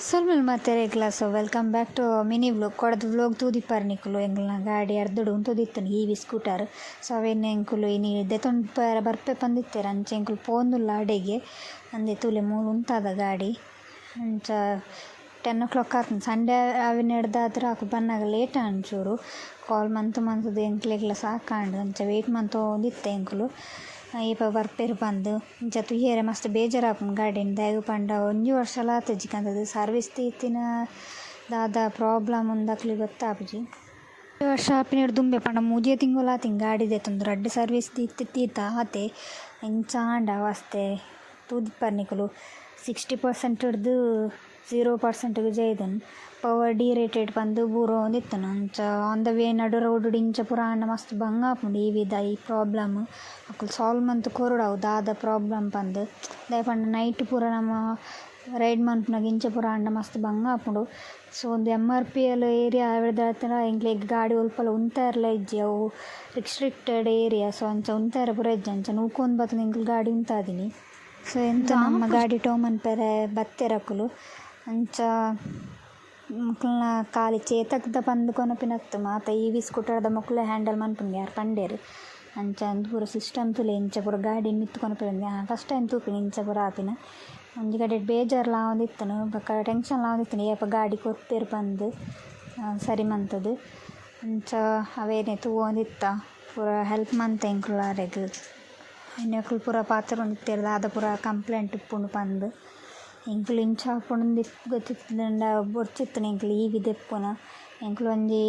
ಸಲ್ಮಲ್ ಮತ್ತೆ class welcome back to mini vlog ಕೊಡದು vlog ತೂದಿಪ್ಪಾರು ನಿಕ್ಕುಲು ಎಂಕಲ್ನ ಗಾಡಿ ಅರ್ಧಡು ತೂದಿತ್ತನು ಇವಿ ಸ್ಕೂಟರ್ ಸೊ ಅವೇನು ಎಂಕುಲು ಇನಿ ದೆತೊಂಡು ಬರ್ಪೆ ಪಂದಿತ್ತೇರು ಅಂಚೆ ಎಂಕುಲು ಪೋಂದುಲ್ಲ ಅಡೆಗೆ ಅಂದೆ ತೂಲೆ ಮೂಲು ಉಂತಾದ ಗಾಡಿ ಅಂಚ 10 o'clock ಆಗ್ತದೆ ಸಂಡೇ ಅವಿನ ಹಿಡ್ದಾದ್ರೆ ಆಕು ಬನ್ನಾಗ ಲೇಟ್ ಅಂಚೂರು ಕಾಲ್ ಮಂತುದು ಎಂಕ್ಲೆಗ್ಲ ಸಾಕಾಂಡು ಅಂಚ ವೆಯ್ಟ್ ಮಂತೋಂದಿತ್ತೆ ಎಂಕುಲು ಇಪ್ಪ ಬರ್ಪೆರು ಬಂದು ಇಂಚ ತುಯ್ಯರೆ ಮಸ್ತ್ ಬೇಜಾರಾಪುಂಡು ಗಾಡಿನ ದಾಯಗ ಪಂಡ 1 ವರ್ಷ ಲಾತಜ್ಜಿಕಂದದು ಸರ್ವಿಸ್ ತೀತಿನ ದಾದ ಪ್ರಾಬ್ಲಮ್ ಉಂದಕ್ಲಿ ಗೊತ್ತಾಪುಜಿ 1 ವರ್ಷ ಆಪಿನ ದುಂಬೆ ಪಂಡ 3 ತಿಂಗಳು ಆತಿಂಗ್ ಗಾಡಿ ದೆತ್ತೊಂದು ರಡ್ಡ್ ಸರ್ವಿಸ್ ತೀತ ಆತೆ ಇಂಚಾಂಡ ಅವಸ್ಥೆ ತೂದಿಪ್ಪರ್ನಿಕುಲು 60% ಹಿಡ್ದು 0% ಜೈದನ್ ಪವರ್ ರೇಟೆಡ್ ಬಂದು ಬೂರೋ ಒಂದಿತ್ತನು ಅಂಚ ಆನ್ ದ ವೇ ನಡು ರೋಡ್ ಇಂಚ ಪೂರ ಅಂಡ ಮಸ್ತ್ ಬಂಗ ಆಪುಂಡು ಈ ಪ್ರಾಬ್ಲಮ್ ಅಕುಲು ಸಾಲ್ವ್ ಮಂತ್ ಕೊರುಡಾವು ದಾದ ಪ್ರಾಬ್ಲಮ್ ಪಂದು ದಾಯ ಪಂಡ ನೈಟ್ ಪೂರ ನಮ್ಮ ರೈಡ್ ಮನ್ಪುನಾಗ ಇಂಚ ಪೂರ ಅಂಡ ಮಸ್ತ್ ಬಂಗ ಆಪುಂಡು ಸೊ ಒಂದು MRPL ಏರಿಯಾ ಆವಿಡ್ದಾರ ಎಂಕ್ಲೆಗ್ ಗಾಡಿ ಒಲ್ಪಲ ಉಂತಾಯಿರಲ ಇಜ್ಜಿ ಅವು ರಿಸ್ಟ್ರಿಕ್ಟೆಡ್ ಏರಿಯಾ ಸೊ ಅಂಚ ಉಂತಾಯಿರ ಪೂರ ಇಜ್ಜಿ ಅಂಚ ನೂಕೊಂದು ಬತ್ತನ ಎಂಕ್ಲು ಗಾಡಿ ಉಂತಾದಿನಿ ಸೊ ಎಂತ ನಮ್ಮ ಗಾಡಿ ಟೋಮನ್ ಪೆರೆ ಬತ್ತೆರಕುಲು ಅಂಚ ಮಕ್ಕಳನ್ನ ಖಾಲಿ ಚೇತಕ್ದ ಪಂದು ಕೊನಪಿನತ್ತು ಮಾತ ಇವಿ ಸ್ಕೂಟರ್ದ ಮಕ್ಕಳು ಹ್ಯಾಂಡಲ್ ಮನ್ಪುಂಡು ಯಾರು ಪಂಡೇರು ಅಂಚ ಅಂದು ಪೂರ ಸಿಸ್ಟಮ್ ತುಲೆ ಇಂಚ ಪೂರ ಗಾಡಿ ಮಿತ್ತು ಕೊನಪಿನ ಫಸ್ಟ್ ಟೈಮ್ ತೂಪಿನ ಇಂಚ ಪೂರ ಆಪಿನ ಒಂಜಿ ಕಡೆ ಬೇಜಾರು ಲಾವಂದಿತ್ತನು ಬೊಕ್ಕ ಟೆನ್ಷನ್ ಲಾವಂದಿತ್ತನು ಏಪ ಗಾಡಿ ಕೊಪ್ಪೇರು ಬಂದು ಸರಿ ಮಂತದು ಅಂಚ ಅವೇನೆ ತೂವೊಂದಿತ್ತ ಪೂರ ಹೆಲ್ಪ್ ಮಂತ ಎಂಕ್ಲಾರೆಗ್ ಇನ್ನೊಕ್ಲು ಪೂರ ಪಾತ್ರ ಒಂದಿತ್ತೇರು ದಾದ ಪೂರ ಕಂಪ್ಲೇಂಟ್ ಇಪ್ಪುಂಡು ಪಂದು ಎಂಕ್ಲು ಇಂಚ ಹಾಕೊಂಡು ಗೊತ್ತಿತ್ತಂಡ ಬೊರ್ಚಿತ್ತನು ಎಂಕ್ಲು ಈ ವಿದೆಪ್ಪುನ ಎಂಕ್ಲು ಒಂಜಿ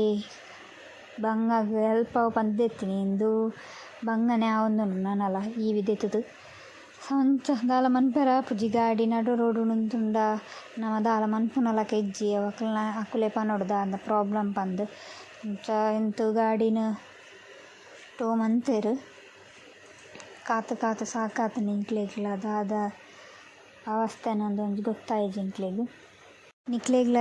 ಬಂಗಾಗ ಹೆಲ್ಪ್ ಅವು ಪಂದೆತ್ತಿನಿ ಇಂದು ಬಂಗನೆ ಆವೊಂದುಂಡು ನಾನಲ್ಲ ಈ ವಿದೆತ್ತದು ಸೊ ಅಂಚ ದಾಲ ಮನ್ಪೆರ ಆಪುಜಿ ಗಾಡಿ ನಡು ರೋಡು ಉಂತುಂಡ ನಮ್ಮ ದಾಲ ಮನ್ಪುನಲಕ ಇಜ್ಜಿ ಅವಕ್ಲನ ಅಕುಲೆ ಪನೋಡು ದಾದ ಪ್ರಾಬ್ಲಮ್ ಪಂದು ಅಂಚ ಎಂತು ಗಾಡಿನ ಟೋ ಮಂತೆರು ಕಾತು ಸಾಕಾತನು ಇಂಕ್ಲೆಗ್ಲ ದಾದ ಅವಸ್ಥೆ ಅನ್ನೊಂದು ಗೊತ್ತಾಯ್ತು ಇಂಕ್ಲೆಗ್ ನಿಕ್ಲೆಗ್ಲ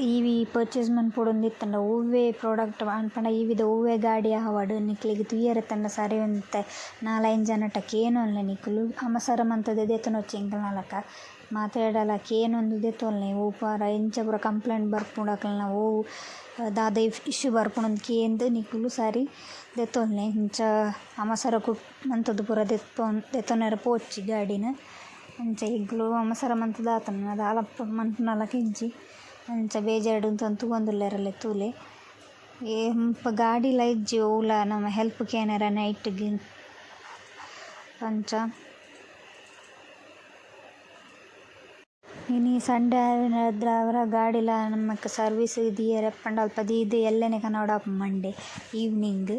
ಇವಿ ಪರ್ಚೇಸ್ ಮನ್ಪೊಡೊಂದಿತ್ತಂಡ ಹೂವೇ ಪ್ರಾಡಕ್ಟ್ ಅನ್ಪಂಡ ಇವಿದ ಹೂವೇ ಗಾಡಿ ಆವಡು ನಿಕ್ಲೆಗ್ ತುಯ್ಯರೆತ್ತಂಡ ಸರಿ ಉಂತೆ 4-5 ಜನಟಕ್ಕೆ ಏನೊಲ್ಲೆ ನಿಕ್ಕುಲು ಅಮಸರ ಮಂತದ ದೆತೊನೊಚ್ಚಿ ಎಂಕಲ್ ನಾಲಕ ಮಾತಾಡಲ ಕೇನೊಂದು ದೆತೊಲ್ನೆ ಹೂ ಪಾರ ಇಂಚ ಪೂರ ಕಂಪ್ಲೇಂಟ್ ಬರ್ಪುಂಡಕ್ಲನ ಹೂ ದಾದ ಇಶ್ಯೂ ಬರ್ಪುಂಡು ಕೇಂದು ನಿಕ್ಕುಲು ಸರಿ ದೆತೊಲ್ನೆ ಇಂಚ ಅಮಸರ ಮಂತದ್ದು ಪೂರ ದೆತೊನೆರ ಪೋಚಿ ಗಾಡಿನ ಅಂಚ ಇಗ್ಲು ಅಮಸರ ಮಂತದ ಆತನ ಅದು ಆಲಪ್ಪ ಮನ್ಪುನಲಕ ಇಜ್ಜಿ ಅಂಚ ಬೇಜಾರು ಅಂತ ತೂಗೊಂದುಲ್ಲೆರಲ್ಲೆ ತೂಲೆ ಗಾಡಿಲ ಇಜ್ಜಿ ಓಲ ನಮ್ಮ ಹೆಲ್ಪ್ ಕೇನಾರ ನೈಟ್ಗೆ ಅಂಚ ಇನಿ ಸಂಡೇ ಅವರ ಗಾಡಿಲ ನಮಕ್ ಸರ್ವಿಸ್ ಇದೆಯೇ ಪಂಡ ಅಲ್ಪ ಇದು ಎಲ್ಲೆನೆ ಕನ್ನಡ ಮಂಡೇ ಈವ್ನಿಂಗ್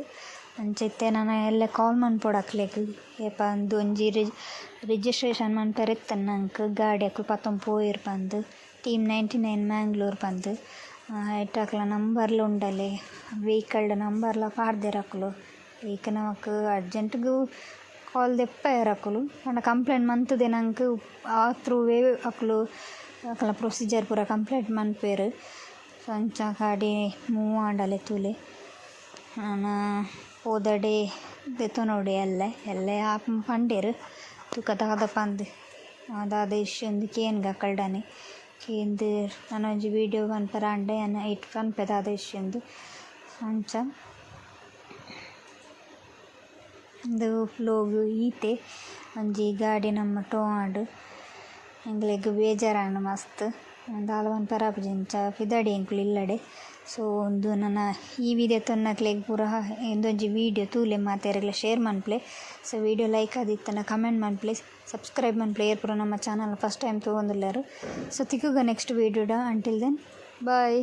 ಅಂಚ ಇತ್ತೆ ನಾನು ಎಲ್ಲೆ ಕಾಲ್ ಮನ್ಪೊಡಕ್ಲೆಗ್ ಏಪ ಅಂದು ಒಂಜಿ ರಿಜಿಸ್ಟ್ರೇಷನ್ ಮನ್ಪೆರೆತ್ತನು ನಂಗೆ ಗಾಡಿ ಅಕ್ಲು ಪತ್ತೊಂದು ಪೋಯಿರು ಪಂದು ಟೀಮ್ 99 ಮ್ಯಾಂಗ್ಳೂರ್ ಪಂದು ಐಟಾಕ್ಲ ನಂಬರ್ಲ ಉಂಡಲೆ ವೆಹಿಕಲ್ಡ್ ನಂಬರ್ಲ ಪಾಡ್ದೆರಕುಲು ಈಗ ನಮಕ್ ಅರ್ಜೆಂಟ್ಗೂ ಕಾಲ್ ದೆಪ್ಪೆರಕುಲು ಪಂಡ ಕಂಪ್ಲೇಂಟ್ ಮಂತದೆ ನಂಗೆ ಆ ಥ್ರೂವೇ ಅಕ್ಲು ಅಕ್ಲ ಪ್ರೊಸೀಜರ್ ಪೂರ ಕಂಪ್ಲೇಂಟ್ ಮನ್ಪೇರು ಸೊ ಅಂಚ ಗಾಡಿ ಮೂವ್ ಆಂಡಲೆ ತೂಲೆ ನಾನು ಹೋದಡೆ ದೆತೊನೋಡೆ ಎಲ್ಲೆ ಆಪು ಪಂಡೇರು ತುಕ ದಾದ ಪಂದು ದಾದ ಇಶ್ಯೂ ಒಂದು ಕೇನ್ಗ ಕಲ್ಡನೆ ಕೇಂದು ನಾನು ಒಂಜಿ ವೀಡಿಯೋ ಪನ್ಪರ ಅಂಡೆ ಇಟ್ಟು ಪನ್ಪೆ ದಾದ ಇಶ್ಯೂ ಒಂದು ಅಂಚ ಒಂದು ಫ್ಲೋಗು ಈತೆ ಒಂಜಿ ಗಾಡಿ ನಮ್ಮ ಟೋ ಆಂಡು ಎಂಗ್ಲೆಗ್ ಬೇಜಾರಾಂಡು ಮಸ್ತ್ ದಾಲ ಪನ್ಪರ ಆಪುಜಿ ಇಂಚ ಫಿದಡಿ ಎಂಕ್ಲು ಇಲ್ಲಡೆ ಸೊ ಒಂದು ನನ್ನ ಈ ವಿಡಿಯೋ ತೊನ್ನಕ್ಲೆಗ್ ಪೂರ ಇಂದೊಂಜಿ ವೀಡಿಯೋ ತೂಲೆ ಮಾತೆರೆಗ್ಲ ಶೇರ್ ಮನ್ಪ್ಲೆ ಸೊ ವೀಡಿಯೋ ಲೈಕ್ ಆದಿತ್ತನ ಕಮೆಂಟ್ ಮನ್ಪ್ಲೆ ಸಬ್ಸ್ಕ್ರೈಬ್ ಮನ್ಪ್ಲೆ ಏರ್ ಪೂರ ನಮ್ಮ ಚಾನಲ್ ಫಸ್ಟ್ ಟೈಮ್ ತಗೊಂದುಲ್ಲೆರು ಸೊ ತಿಕ್ಕುಗ ನೆಕ್ಸ್ಟ್ ವೀಡಿಯೋಡ ಅಂಟಿಲ್ ದೆನ್ ಬಾಯ್.